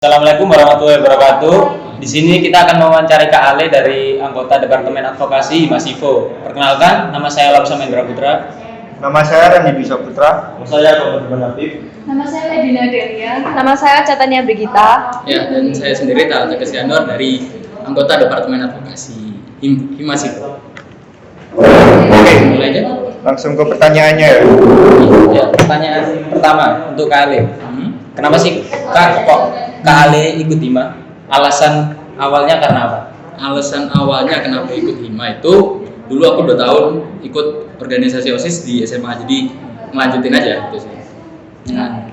Assalamualaikum warahmatullahi wabarakatuh. Di sini kita akan mewawancari Kak Ale dari anggota Departemen Advokasi Himasivo. Perkenalkan, nama saya Lausa Mendra Putra. Nama saya Randy Dwi Saputra. Nama saya Komarudin Habib. Nama saya Ledina Delia. Nama saya Catania Brigita. Ya, dan saya sendiri Talata Kesianur dari anggota Departemen Advokasi Himasivo. Oke, Mulai aja. langsung ke pertanyaannya ya. Ya, pertanyaan pertama untuk Kak Ale. Kenapa sih Kak Ale ikut Hima? Alasan awalnya karena apa? Alasan awalnya kenapa ikut Hima itu, dulu aku 2 tahun ikut organisasi OSIS di SMA, jadi ngelanjutin aja gitu sih. Nah,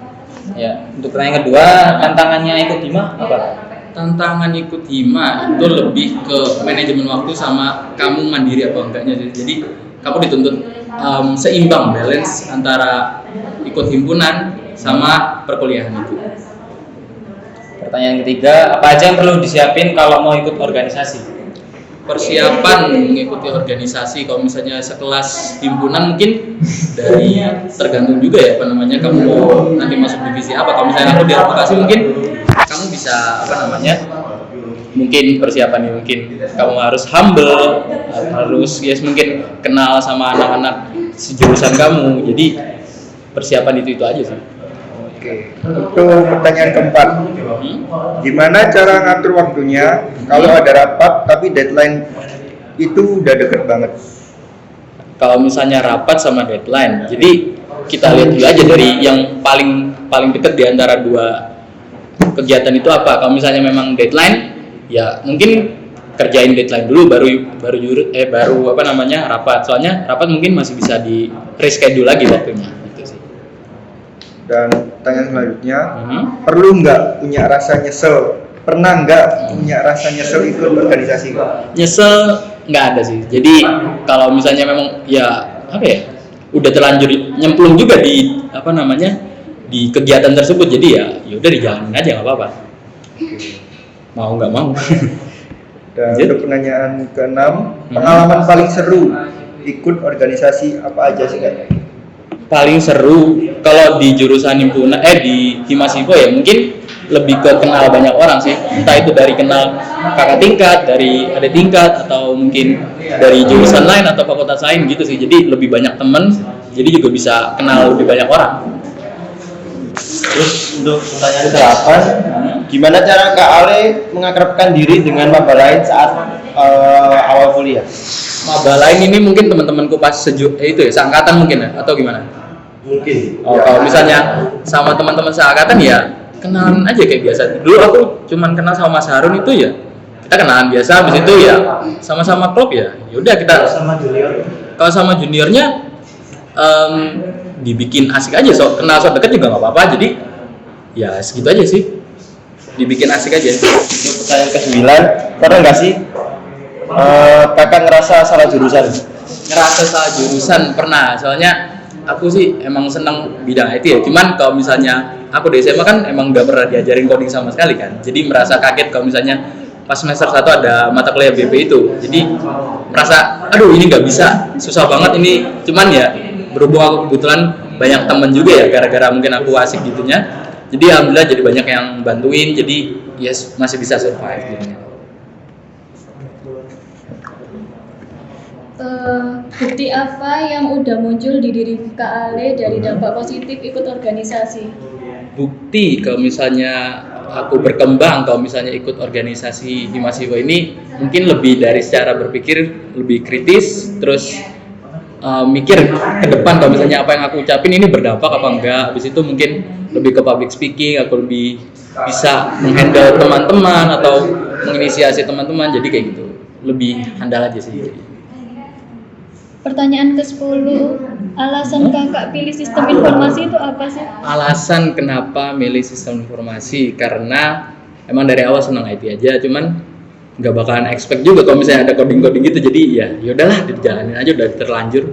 ya, untuk pertanyaan kedua, tantangannya ikut Hima apa? Tantangan ikut Hima itu lebih ke manajemen waktu sama kamu mandiri apa enggaknya sih. Jadi kamu dituntut seimbang, balance antara ikut himpunan sama perkuliahan itu. Pertanyaan ketiga, apa aja yang perlu disiapin kalau mau ikut organisasi? Persiapan mengikuti organisasi, kalau misalnya sekelas himpunan mungkin dari tergantung juga ya apa namanya, kamu mau nanti masuk divisi apa. Kalau misalnya aku di advokasi mungkin kamu bisa mungkin persiapannya mungkin kamu harus humble, harus mungkin kenal sama anak-anak sejurusan kamu. Jadi persiapan itu aja sih. Oke, untuk pertanyaan keempat, gimana cara ngatur waktunya kalau ada rapat tapi deadline itu udah deket banget? Kalau misalnya rapat sama deadline, jadi kita lihat dulu aja dari yang paling deket di antara dua kegiatan itu apa. Kalau misalnya memang deadline, ya mungkin kerjain deadline dulu baru rapat. Soalnya rapat mungkin masih bisa di reschedule lagi waktunya gitu sih. Dan pertanyaan selanjutnya, perlu nggak punya rasa nyesel? Pernah nggak punya rasa nyesel ikut organisasi? Nyesel nggak ada sih. Jadi kalau misalnya memang udah terlanjur nyemplung juga di di kegiatan tersebut, jadi ya udah dijalanin aja, nggak apa-apa. Mau nggak mau. Dan untuk pertanyaan ke-6, pengalaman paling seru ikut organisasi apa aja sih Kak? Paling seru kalau di jurusan himpunan di Himasivo ya mungkin lebih ke kenal banyak orang sih, entah itu dari kenal kakak tingkat, dari adik tingkat, atau mungkin dari jurusan lain atau fakultas lain gitu sih. Jadi lebih banyak temen, jadi juga bisa kenal lebih banyak orang. Terus untuk pertanyaan ke-8, gimana cara Kak Ale mengakrabkan diri dengan maba lain saat awal kuliah? Maba lain ini mungkin teman-temanku pas seangkatan mungkin ya, atau gimana? Mungkin. Kalau misalnya sama teman-teman seangkatan ya kenalan aja kayak biasa. Dulu aku cuman kenal sama Mas Harun itu ya, kita kenalan biasa. Habis itu ya sama-sama klub ya. Yaudah kita Sama junior. Kalau sama juniornya dibikin asik aja, kenal deket juga nggak apa-apa. Jadi ya segitu aja sih, dibikin asik aja. Untuk pertanyaan ke-9, pernah nggak sih kakak ngerasa salah jurusan? Ngerasa salah jurusan pernah, soalnya aku sih emang seneng bidang IT ya. Cuman kalau misalnya aku di SMA kan emang nggak pernah diajarin coding sama sekali kan. Jadi merasa kaget kalau misalnya pas semester 1 ada mata kuliah BP itu. Jadi merasa aduh ini nggak bisa, susah banget ini. Cuman ya berhubung aku kebetulan banyak temen juga ya, gara-gara mungkin aku asik gitunya. Jadi alhamdulillah jadi banyak yang bantuin. Jadi masih bisa survive gitu. Bukti apa yang udah muncul di diri Kak Ale dari dampak positif ikut organisasi? Bukti kalau misalnya aku berkembang, kalau misalnya ikut organisasi Himasivo ini mungkin lebih dari secara berpikir lebih kritis, terus mikir ke depan kalau misalnya apa yang aku ucapin ini berdampak apa enggak. Habis itu mungkin lebih ke public speaking, aku lebih bisa menghandle teman-teman atau menginisiasi teman-teman, jadi kayak gitu, lebih handal aja sih. Pertanyaan ke-10, alasan kakak pilih sistem informasi itu apa sih? Alasan kenapa milih sistem informasi, karena emang dari awal senang IT aja, cuman nggak bakalan expect juga kalau misalnya ada coding-coding gitu. Jadi ya udahlah, dijalanin aja, udah terlanjur.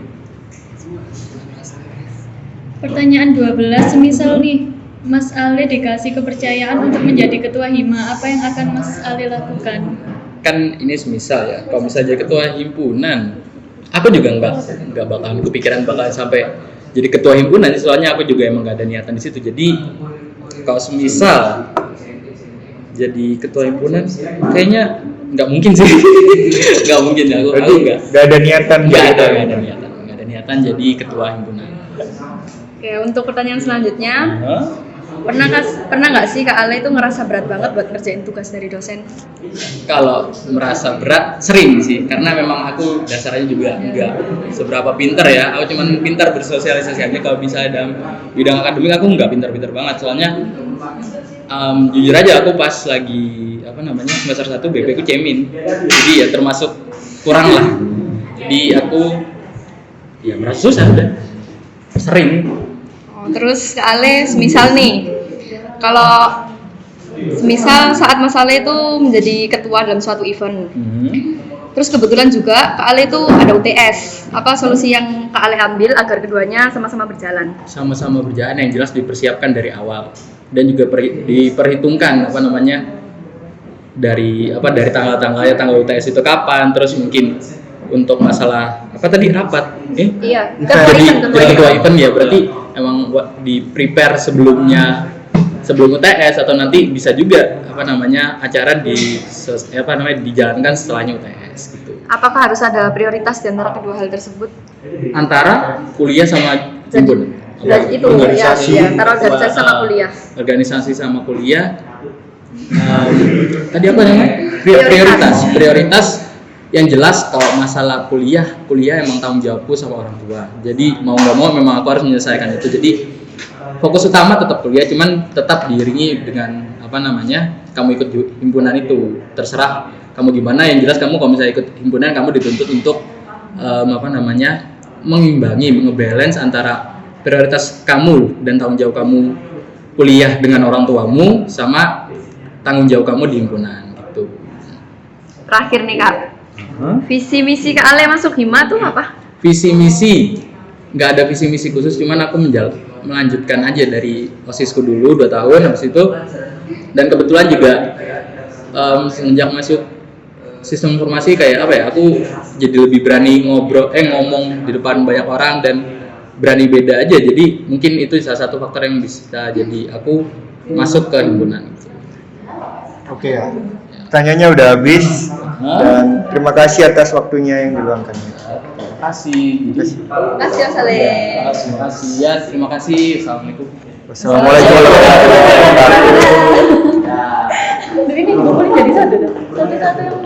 Pertanyaan 12, semisal nih Mas Ale dikasih kepercayaan untuk menjadi ketua Hima, apa yang akan Mas Ale lakukan? Kan ini semisal ya, kalau misalnya jadi ketua himpunan, aku juga nggak bakalan kepikiran bakalan sampai jadi ketua himpunan, soalnya aku juga emang nggak ada niatan di situ. Jadi kalau semisal jadi ketua himpunan kayaknya nggak mungkin sih. Nggak mungkin, aku nggak. Gak ada niatan. Nggak ada niatan jadi ketua himpunan. Oke, untuk pertanyaan selanjutnya, pernah nggak sih Kak Ale itu ngerasa berat banget buat ngerjain tugas dari dosen? Kalau merasa berat sering sih, karena memang aku dasarnya juga nggak seberapa pinter ya. Aku cuman pintar bersosialisasi aja. Kalau bisa dalam bidang akademik aku nggak pinter-pinter banget. Soalnya jujur aja aku pas lagi semester 1 BP ku cemin, jadi ya termasuk kurang lah. Jadi aku ya merasa susah udah sering. Terus Kak Ale, semisal nih, kalau semisal saat Mas Ale itu menjadi ketua dalam suatu event, terus kebetulan juga Kak Ale itu ada UTS, apa solusi yang Kak Ale ambil agar keduanya sama-sama berjalan? Sama-sama berjalan, yang jelas dipersiapkan dari awal dan juga diperhitungkan dari tanggal-tanggalnya, tanggal UTS itu kapan, terus mungkin untuk masalah rapat Iya, jadi ketua event ya, berarti emang di prepare sebelum UTS, atau nanti bisa juga acara dijalankan setelahnya UTS gitu. Apakah harus ada prioritas di antara kedua hal tersebut? Antara kuliah sama himpunan. Dan itu ya, antara organisasi sama kuliah. Organisasi sama kuliah. Tadi apa namanya? Prioritas. Yang jelas kalau masalah kuliah emang tanggung jawabku sama orang tua. Jadi mau nggak mau memang aku harus menyelesaikan itu. Jadi fokus utama tetap kuliah, cuman tetap diiringi dengan kamu ikut himpunan itu. Terserah kamu gimana. Yang jelas kamu kalau misalnya ikut himpunan, kamu dituntut untuk mengimbangi, ngebalance antara prioritas kamu dan tanggung jawab kamu kuliah dengan orang tuamu sama tanggung jawab kamu di himpunan gitu. Terakhir nih Kak, visi misi Kak Ale masuk Hima tuh apa? Visi misi nggak ada visi misi khusus, cuman aku melanjutkan aja dari OSISku dulu 2 tahun, habis itu dan kebetulan juga semenjak masuk sistem informasi aku jadi lebih berani ngomong di depan banyak orang dan berani beda aja. Jadi mungkin itu salah satu faktor yang bisa jadi aku masuk ke himpunan. Oke ya. Pertanyaannya udah habis dan terima kasih atas waktunya yang diluangkan. Terima kasih. Terima kasih Mas Ale. Terima kasih ya, terima kasih. Assalamualaikum. Wassalamualaikum warahmatullahi wabarakatuh. Ini jadi satu.